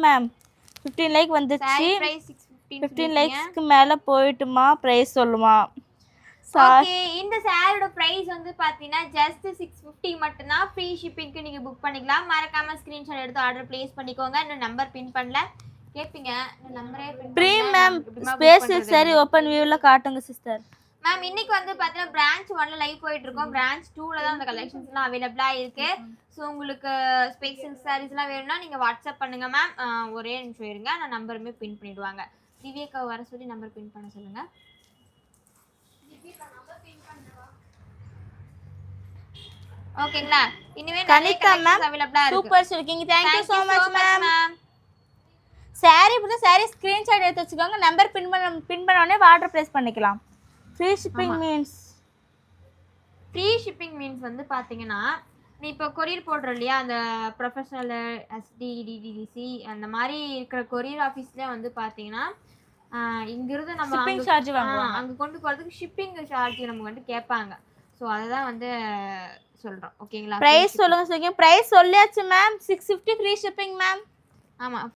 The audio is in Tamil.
மேம் 15 லைக் வந்துச்சு. சாரி பிரைஸ் 15 லைக்ஸ்க்கு மேல போய்ட்டுமா பிரைஸ் சொல்லுமா? ஓகே இந்த சாரியோட பிரைஸ் வந்து பாத்தீங்கன்னா ஜஸ்ட் 650 மட்டும் தான். ஃப்ரீ ஷிப்பிங்க்கு நீங்க புக் பண்ணிக்கலாம். மறக்காம ஸ்கிரீன்ஷாட் எடுத்து ஆர்டர் பிளேஸ் பண்ணிக்கோங்க. இந்த நம்பர் பின் பண்ணல கேப்பீங்க. இந்த நம்பரே பின் பண்ணல. பிரீமியம் ஸ்பேஷியல் சாரி ஓபன் வியூல காட்டுங்க சிஸ்டர். மேம் இன்னைக்கு வந்து பாத்தீங்கன்னா பிரான்ச் 1ல லைவ் போயிட்டு இருக்கோம். பிரான்ச் 2ல தான் அந்த கலெக்ஷன்ஸ்லாம் அவைலபிளா இருக்கு. ஸோ உங்களுக்கு ஸ்பெஷல் சாரீஸ்லாம் வேணும்னா நீங்கள் வாட்ஸ்அப் பண்ணுங்க மேம். ஒரே நிமிஷம் இருங்க, நான் நம்பருமே பின் பண்ணிடுவாங்க. திவ்யாக்கா வர சொல்லி நம்பர் பின் பண்ண சொல்லுங்க. ஓகேங்களா? இனிமே கனிதா மேம் அவைலபிளா இருக்கு. சூப்பர் சொல்லிருக்கீங்க. Thank you so much ma'am. Sorry புது சாரி ஸ்கிரீன்ஷாட் எடுத்து வச்சுக்கோங்க. நம்பர் பின் பண்ண உடனே ஆர்டர் பிளேஸ் பண்ணிக்கலாம். ஃப்ரீ ஷிப்பிங் மீன்ஸ் வந்து பாத்தீங்கன்னா நீ இப்போ கொரியர் போடுற இல்லையா, அந்த ப்ரொஃபஷனல் எஸ்டி டிடிடிசி அந்த மாதிரி இருக்கிற கொரியர் ஆஃபீஸ்லேயே வந்து பார்த்தீங்கன்னா இங்கிருந்து நம்ம ஷிப்பிங் சார்ஜ் வாங்குவாங்க. அங்கே கொண்டு போகிறதுக்கு ஷிப்பிங் சார்ஜ் நமக்கு வந்து கேட்பாங்க. ஸோ அதை தான் வந்து சொல்கிறோம். ஓகேங்களா? ப்ரைஸ் சொல்லுங்க. பிரைஸ் சொல்லியாச்சு மேம். 650 free shipping ma'am. ஆமாம்.